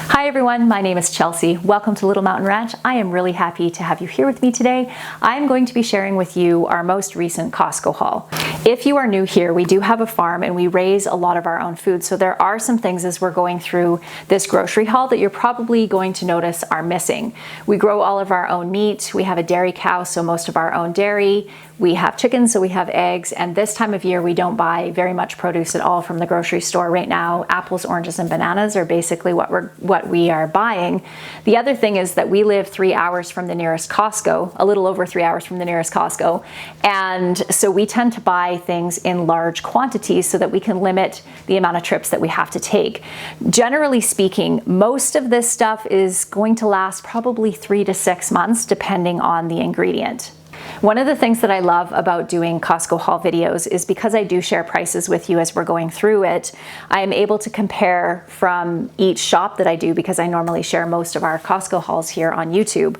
Hi everyone, my name is Chelsea. Welcome to Little Mountain Ranch. I am really happy to have you here with me today. I'm going to be sharing with you our most recent Costco haul. If you are new here, we do have a farm and we raise a lot of our own food. So there are some things as we're going through this grocery haul that you're probably going to notice are missing. We grow all of our own meat. We have a dairy cow, so most of our own dairy. We have chickens, so we have eggs. And this time of year, we don't buy very much produce at all from the grocery store. Right now, apples, oranges, and bananas are basically what we are buying. The other thing is that we live 3 hours from the nearest Costco, a little over 3 hours from the nearest Costco. And so we tend to buy things in large quantities so that we can limit the amount of trips that we have to take. Generally speaking, most of this stuff is going to last probably 3 to 6 months, depending on the ingredient. One of the things that I love about doing Costco haul videos is because I do share prices with you as we're going through it, I am able to compare from each shop that I do because I normally share most of our Costco hauls here on YouTube.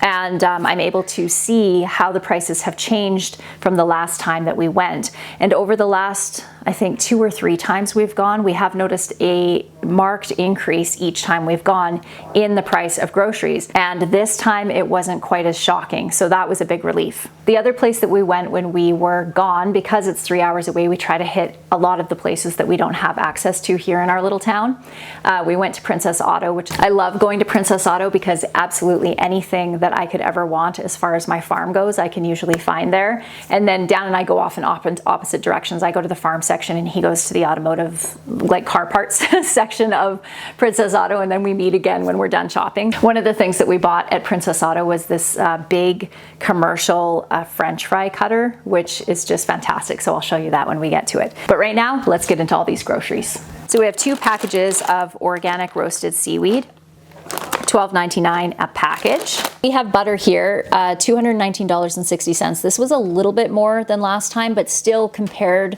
And I'm able to see how the prices have changed from the last time that we went. And over the last, I think 2 or 3 times we've gone, we have noticed a marked increase each time we've gone in the price of groceries. And this time it wasn't quite as shocking. So that was a big relief. The other place that we went when we were gone, because it's 3 hours away, we try to hit a lot of the places that we don't have access to here in our little town. We went to Princess Auto, which I love going to Princess Auto because absolutely anything that I could ever want as far as my farm goes, I can usually find there. And then Dan and I go off in opposite directions. I go to the farm section and he goes to the automotive, like car parts section of Princess Auto, and then we meet again when we're done shopping. One of the things that we bought at Princess Auto was this big commercial French fry cutter, which is just fantastic. So I'll show you that when we get to it. But right now, let's get into all these groceries. So we have 2 packages of organic roasted seaweed. $12.99 a package. We have butter here, $219.60. This was a little bit more than last time, but still compared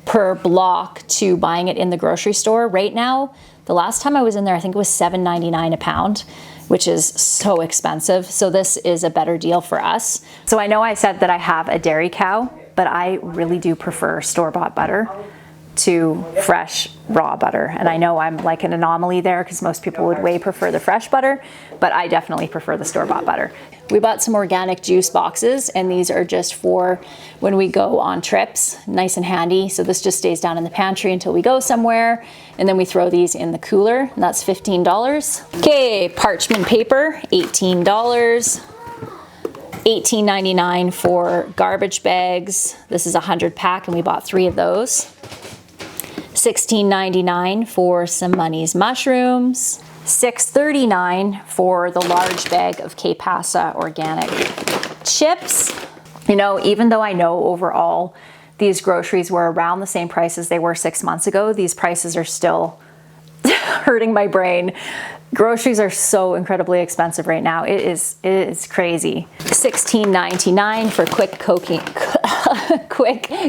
per block to buying it in the grocery store. Right now, the last time I was in there, I think it was $7.99 a pound, which is so expensive. So this is a better deal for us. So I know I said that I have a dairy cow, but I really do prefer store-bought butter to fresh raw butter. And I know I'm like an anomaly there because most people would way prefer the fresh butter, but I definitely prefer the store-bought butter. We bought some organic juice boxes, and these are just for when we go on trips, nice and handy. So this just stays down in the pantry until we go somewhere, and then we throw these in the cooler, and that's $15. Okay, parchment paper, $18. $18.99 for garbage bags. This is a 100 pack, and we bought 3 of those. $16.99 for some Money's mushrooms. $6.39 for the large bag of K-Pasa organic chips. You know, even though I know overall these groceries were around the same price as they were 6 months ago, these prices are still hurting my brain. Groceries are so incredibly expensive right now. It is crazy. $16.99 for quick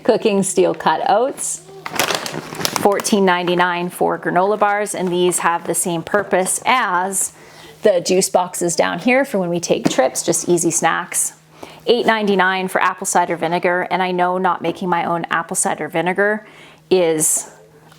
cooking steel cut oats. $14.99 for granola bars, and these have the same purpose as the juice boxes down here for when we take trips, just easy snacks. $8.99 for apple cider vinegar, and I know not making my own apple cider vinegar is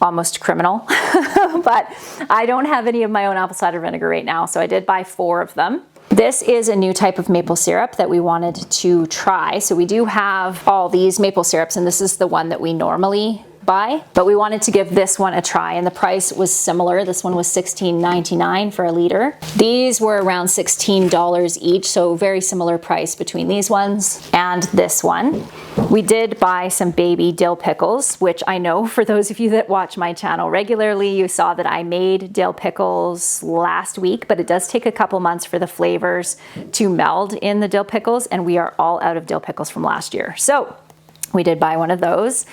almost criminal, but I don't have any of my own apple cider vinegar right now, so I did buy 4 of them. This is a new type of maple syrup that we wanted to try. So we do have all these maple syrups, and this is the one that we normally buy, but we wanted to give this one a try, and the price was similar. This one was $16.99 for a liter. These were around $16 each, so very similar price between these ones and this one. We did buy some baby dill pickles, which I know for those of you that watch my channel regularly, you saw that I made dill pickles last week, but it does take a couple months for the flavors to meld in the dill pickles, and we are all out of dill pickles from last year. So we did buy one of those.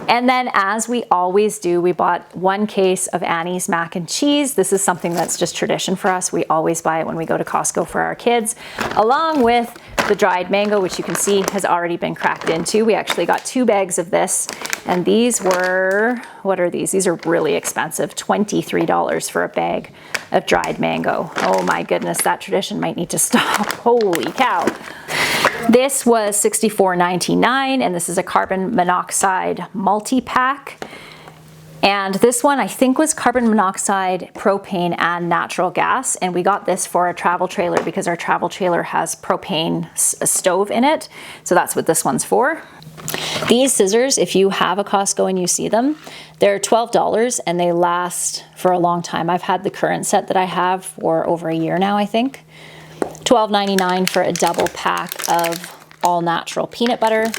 And then, as we always do, we bought 1 case of Annie's mac and cheese. This is something that's just tradition for us. We always buy it when we go to Costco for our kids, along with the dried mango, which you can see has already been cracked into. We actually got 2 bags of this, and these were, what are these? These are really expensive, $23 for a bag of dried mango. Oh my goodness, that tradition might need to stop. Holy cow. This was $64.99, and this is a carbon monoxide multi-pack. And this one I think was carbon monoxide, propane, and natural gas. And we got this for a travel trailer because our travel trailer has propane stove in it. So that's what this one's for. These scissors, if you have a Costco and you see them, they're $12 and they last for a long time. I've had the current set that I have for over a year now, I think. $12.99 for a double pack of all natural peanut butter.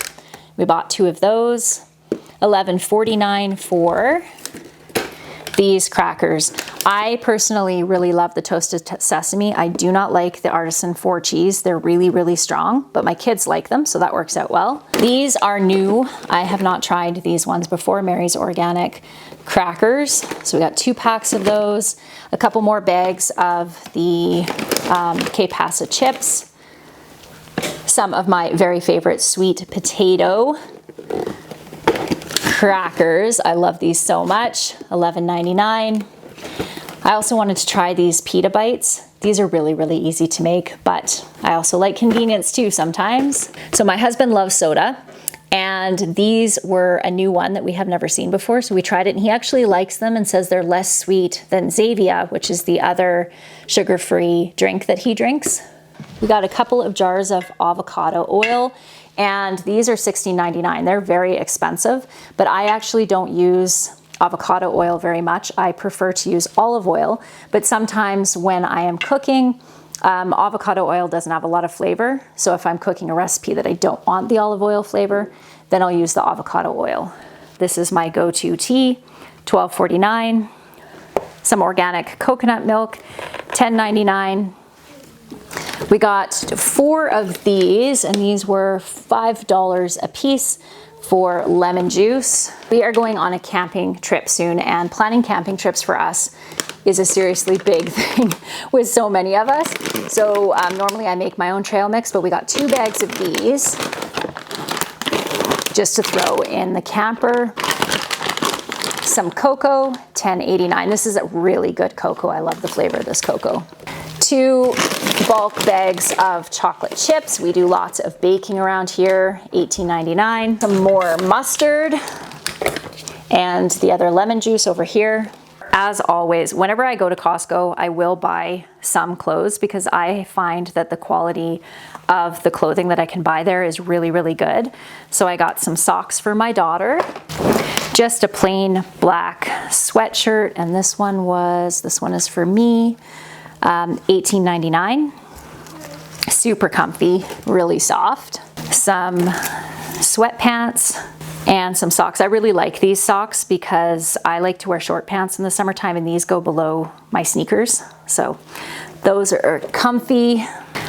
We bought 2 of those. $11.49 for these crackers. I personally really love the toasted sesame. I do not like the artisan 4 cheese. They're really, really strong, but my kids like them, so that works out well. These are new. I have not tried these ones before. Mary's Organic crackers. So we got 2 packs of those, a couple more bags of the K-Pasa chips, some of my very favorite sweet potato crackers. I love these so much. $11.99. I also wanted to try these pita bites. These are really, really easy to make, but I also like convenience too sometimes. So my husband loves soda, and these were a new one that we have never seen before. So we tried it and he actually likes them and says they're less sweet than Zappa, which is the other sugar-free drink that he drinks. We got a couple of jars of avocado oil, and these are $16.99. They're very expensive, but I actually don't use avocado oil very much. I prefer to use olive oil, but sometimes when I am cooking, avocado oil doesn't have a lot of flavor. So if I'm cooking a recipe that I don't want the olive oil flavor, then I'll use the avocado oil. This is my go-to tea, $12.49. Some organic coconut milk, $10.99. We got 4 of these, and these were $5 a piece for lemon juice. We are going on a camping trip soon, and planning camping trips for us is a seriously big thing with so many of us. So normally I make my own trail mix, but we got 2 bags of these just to throw in the camper. Some cocoa, $10.89. This is a really good cocoa. I love the flavor of this cocoa. 2 bulk bags of chocolate chips. We do lots of baking around here, $18.99. Some more mustard and the other lemon juice over here. As always, whenever I go to Costco, I will buy some clothes because I find that the quality of the clothing that I can buy there is really, really good. So I got some socks for my daughter, just a plain black sweatshirt, and this one is for me. $18.99. Super comfy, really soft. Some sweatpants and some socks. I really like these socks because I like to wear short pants in the summertime, and these go below my sneakers. So those are comfy.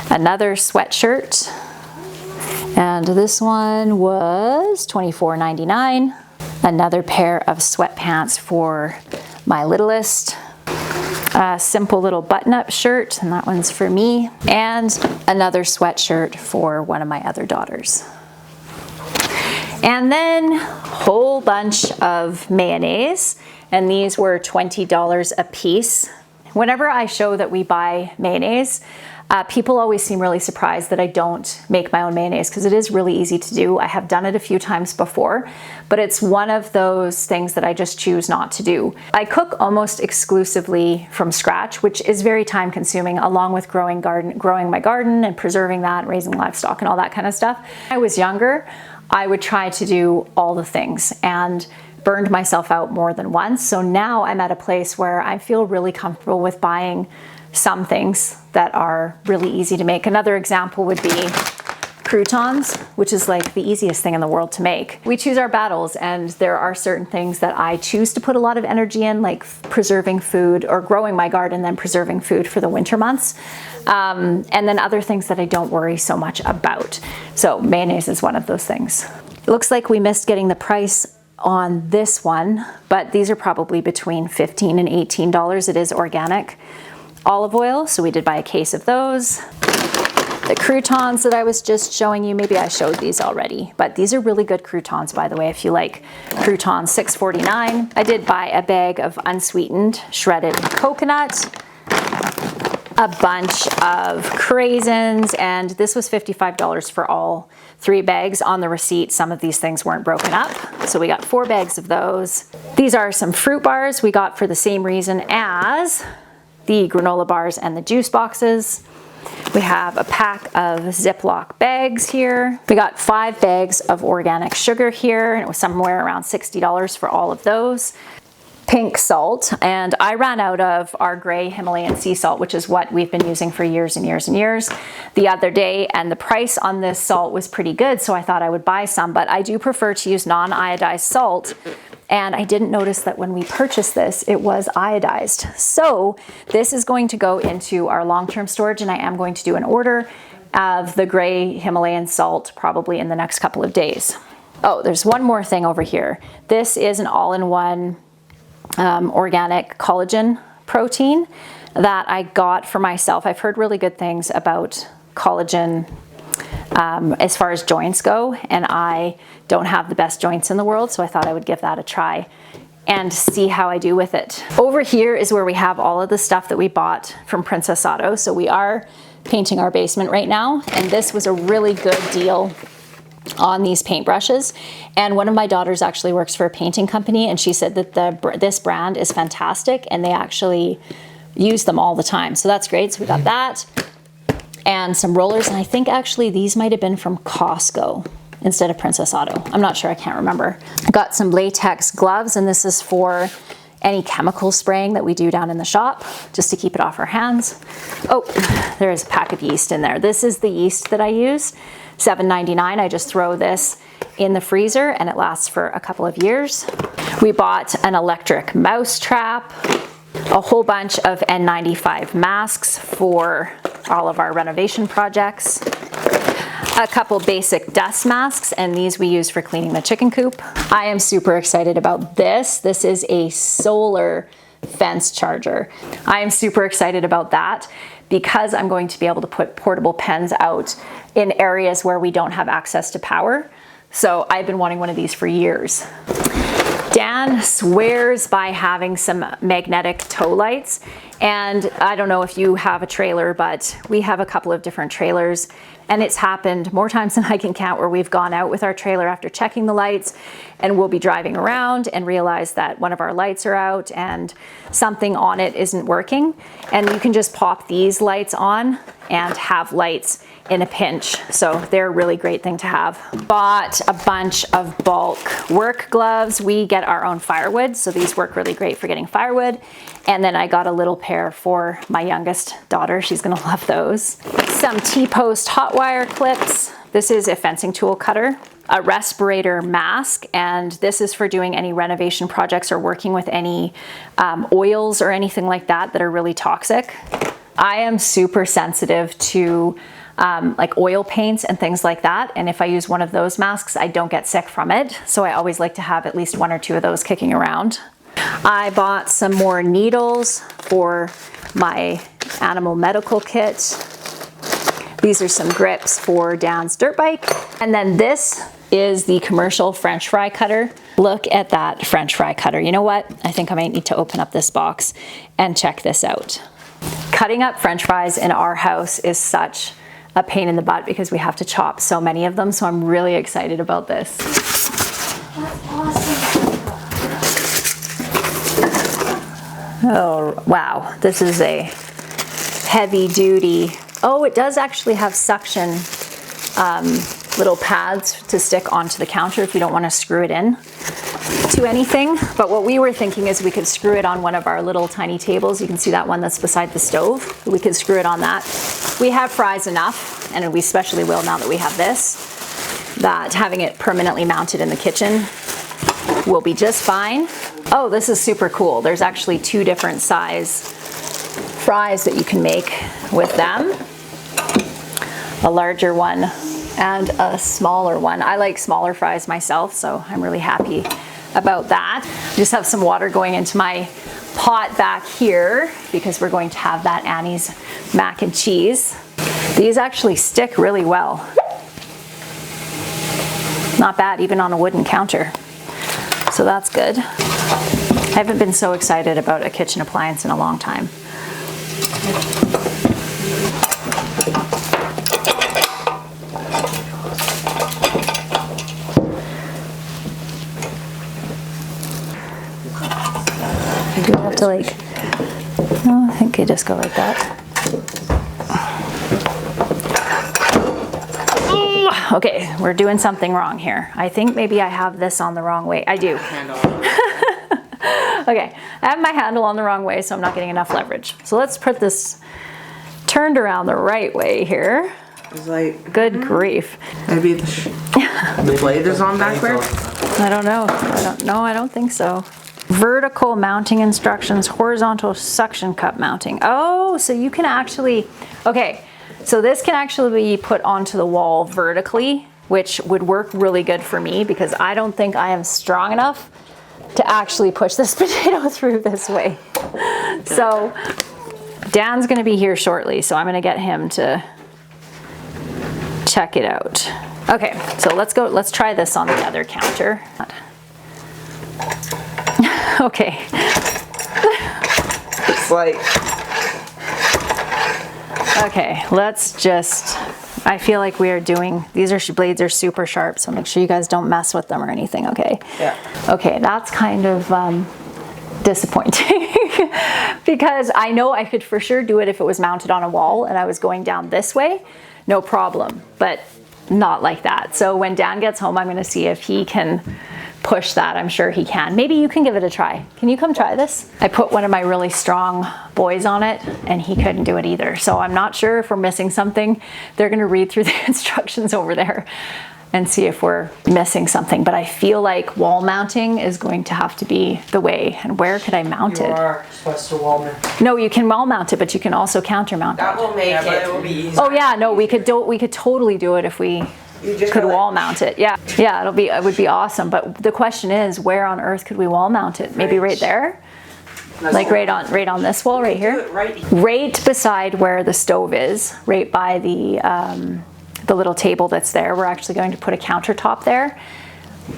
Another sweatshirt, and this one was $24.99. Another pair of sweatpants for my littlest. A simple little button-up shirt, and that one's for me, and another sweatshirt for one of my other daughters. And then a whole bunch of mayonnaise, and these were $20 a piece. Whenever I show that we buy mayonnaise, people always seem really surprised that I don't make my own mayonnaise because it is really easy to do. I have done it a few times before, but it's one of those things that I just choose not to do. I cook almost exclusively from scratch, which is very time consuming, along with growing my garden and preserving that, raising livestock and all that kind of stuff. When I was younger, I would try to do all the things and burned myself out more than once. So now I'm at a place where I feel really comfortable with buying some things that are really easy to make. Another example would be croutons, which is like the easiest thing in the world to make. We choose our battles, and there are certain things that I choose to put a lot of energy in, like preserving food or growing my garden, then preserving food for the winter months. And then other things that I don't worry so much about. So mayonnaise is one of those things. It looks like we missed getting the price on this one, but these are probably between $15 and $18. It is organic olive oil, so we did buy a case of those. The croutons that I was just showing you, maybe I showed these already, but these are really good croutons, by the way, if you like croutons, $6.49. I did buy a bag of unsweetened shredded coconut. a bunch of craisins, and this was $55 for all 3 bags. On the receipt, some of these things weren't broken up, so we got 4 bags of those. These are some fruit bars we got for the same reason as the granola bars and the juice boxes. We have a pack of Ziploc bags here. We got 5 bags of organic sugar here, and it was somewhere around $60 for all of those. Pink salt, and I ran out of our gray Himalayan sea salt, which is what we've been using for years and years and years, the other day, and the price on this salt was pretty good, so I thought I would buy some, but I do prefer to use non-iodized salt, and I didn't notice that when we purchased this, it was iodized. So this is going to go into our long-term storage, and I am going to do an order of the gray Himalayan salt probably in the next couple of days. Oh, there's one more thing over here. This is an all-in-one organic collagen protein that I got for myself. I've heard really good things about collagen as far as joints go, and I don't have the best joints in the world, so I thought I would give that a try and see how I do with it. Over here is where we have all of the stuff that we bought from Princess Auto. So we are painting our basement right now, and this was a really good deal on these paintbrushes, and one of my daughters actually works for a painting company, and she said that this brand is fantastic and they actually use them all the time, so that's great. So we got that and some rollers, and I think actually these might have been from Costco instead of Princess Auto. I'm not sure, I can't remember. I got some latex gloves, and this is for any chemical spraying that we do down in the shop, just to keep it off our hands. Oh, there is a pack of yeast in there. This is the yeast that I use. $7.99. I just throw this in the freezer and it lasts for a couple of years. We bought an electric mouse trap, a whole bunch of N95 masks for all of our renovation projects, a couple basic dust masks, and these we use for cleaning the chicken coop. I am super excited about this. This is a solar fence charger. I am super excited about that because I'm going to be able to put portable pens out in areas where we don't have access to power. So I've been wanting one of these for years. Dan swears by having some magnetic tow lights, and I don't know if you have a trailer, but we have a couple of different trailers, and it's happened more times than I can count where we've gone out with our trailer after checking the lights, and we'll be driving around and realize that one of our lights are out and something on it isn't working, and you can just pop these lights on and have lights in a pinch. So they're a really great thing to have. Bought a bunch of bulk work gloves. We get our own firewood, so these work really great for getting firewood. And then I got a little pair for my youngest daughter. She's gonna love those. Some T-post hot wire clips. This is a fencing tool cutter. A respirator mask, and this is for doing any renovation projects or working with any oils or anything like that that are really toxic. I am super sensitive to like oil paints and things like that, and if I use one of those masks, I don't get sick from it, so I always like to have at least 1 or 2 of those kicking around. I bought some more needles for my animal medical kit. These are some grips for Dan's dirt bike, and then this is the commercial French fry cutter. Look at that French fry cutter. You know what? I think I might need to open up this box and check this out. Cutting up French fries in our house is such a pain in the butt because we have to chop so many of them, so I'm really excited about this. That's awesome. Oh, wow. This is a heavy duty. Oh, it does actually have suction little pads to stick onto the counter if you don't want to screw it in to anything. But what we were thinking is we could screw it on one of our little tiny tables. You can see that one that's beside the stove. We could screw it on that. We have fries enough, and we especially will now that we have this, that having it permanently mounted in the kitchen will be just fine. Oh, this is super cool. There's actually 2 different size fries that you can make with them. A larger one and a smaller one. I like smaller fries myself, so I'm really happy about that. I just have some water going into my pot back here because we're going to have that Annie's mac and cheese. These actually stick really well. Not bad, even on a wooden counter. So that's good. I haven't been so excited about a kitchen appliance in a long time. I do have to like, no, I think I just go like that. Okay, we're doing something wrong here. I think maybe I have this on the wrong way. I do. Okay, I have my handle on the wrong way, so I'm not getting enough leverage. So let's put this turned around the right way here. It's like, Good grief. maybe the blade is on back there? I don't know. I don't think so. Vertical mounting instructions, horizontal suction cup mounting. Oh, so you can actually, okay. So this can actually be put onto the wall vertically, which would work really good for me because I don't think I am strong enough to actually push this potato through this way. So Dan's gonna be here shortly, so I'm gonna get him to check it out. Okay, so let's try this on the other counter. Okay. It's like, Okay, let's just, I feel like we are doing, blades are super sharp, so make sure you guys don't mess with them or anything, okay? yeah. Okay, that's kind of disappointing because I know I could for sure do it if it was mounted on a wall and I was going down this way, no problem, but not like that. So when Dan gets home, I'm gonna see if he can push that. I'm sure he can. Maybe you can give it a try. Can you come try this? I put one of my really strong boys on it and he couldn't do it either. So I'm not sure if we're missing something. They're gonna read through the instructions over there and see if we're missing something. But I feel like wall mounting is going to have to be the way. And where could I mount it? You are supposed to wall mount. No, you can wall mount it, but you can also counter mount That it. will make But it will be easy. Oh yeah, no, we could totally do it if we could wall mount it. Yeah, it would be awesome. But the question is, where on earth could we wall mount it? Maybe right there, like right on this wall right here, right beside where the stove is, right by the little table that's there. We're actually going to put a countertop there.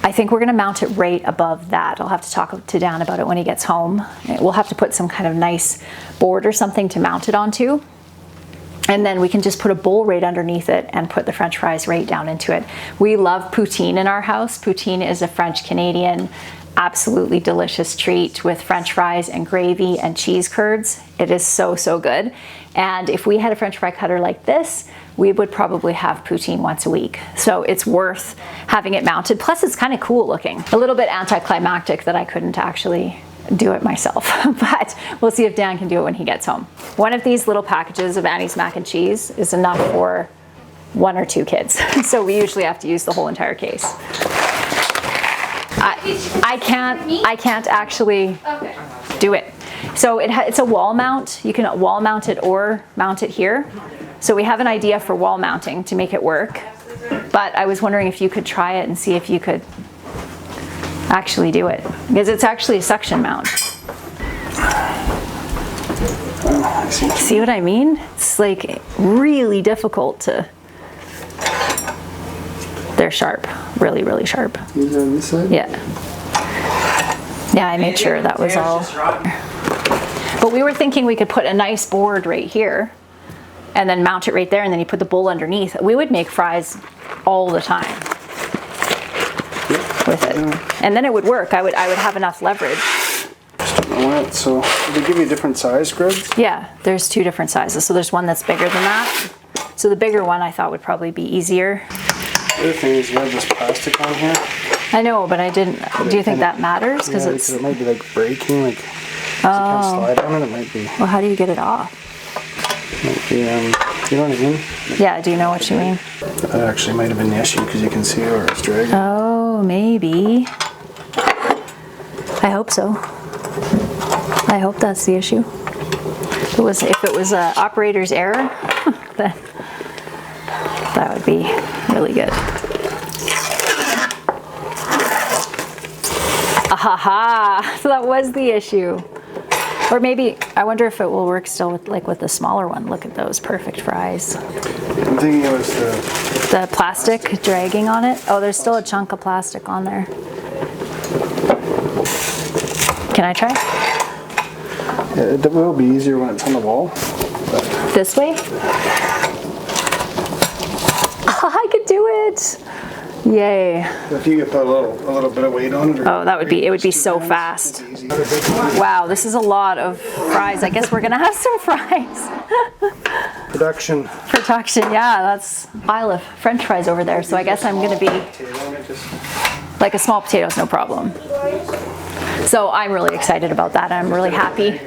I think we're going to mount it right above that. I'll have to talk to Dan about it when he gets home. We'll have to put some kind of nice board or something to mount it onto. And then we can just put a bowl right underneath it and put the French fries right down into it. We love poutine in our house. Poutine is a French-Canadian, absolutely delicious treat with French fries and gravy and cheese curds. It is so, so good. And if we had a French fry cutter like this, we would probably have poutine once a week. So it's worth having it mounted. Plus it's kind of cool looking. A little bit anticlimactic that I couldn't actually do it myself, but we'll see if Dan can do it when he gets home. One of these little packages of Annie's mac and cheese is enough for 1 or 2 kids. So we usually have to use the whole entire case. I can't actually do it. So it's a wall mount. You can wall mount it or mount it here. So we have an idea for wall mounting to make it work, but I was wondering if you could try it and see if you could actually do it, because it's actually a suction mount. See what I mean? It's like really difficult to, they're sharp, really, really sharp. These on this side? Yeah. Yeah, I made sure that was all. But we were thinking we could put a nice board right here and then mount it right there, and then you put the bowl underneath. We would make fries all the time with it. And then it would work. I would have enough leverage. So they give you different size grids? Yeah, there's 2 different sizes. So there's one that's bigger than that. So the bigger one I thought would probably be easier. The other thing is you have this plastic on here. I know, but I didn't. Do you think that matters? Because it might be like breaking, like it kind of slide on it. It might be. Well, how do you get it off? Might be, you know what I mean? Yeah, do you know what you mean? That actually might have been the issue because you can see where it's dragging. Oh, maybe. I hope so. I hope that's the issue. If it was an operator's error, then that would be really good. Ahaha! So that was the issue. Or maybe, I wonder if it will work still with the smaller one. Look at those perfect fries. I'm thinking it was The plastic dragging on it. Oh, there's still a chunk of plastic on there. Can I try? It will be easier when it's on the wall. This way? I could do it. Yay. If you could put a little bit of weight on it. Oh, it would be so fast. Wow, this is a lot of fries. I guess we're gonna have some fries. Production. Yeah, that's pile of French fries over there. So I guess I'm gonna be like a small potato's no problem. So I'm really excited about that. I'm really happy.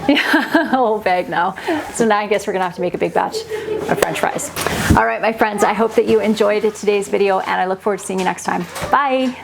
Yeah, a whole bag now. So now I guess we're gonna have to make a big batch of French fries. All right, my friends, I hope that you enjoyed today's video and I look forward to seeing you next time. Bye.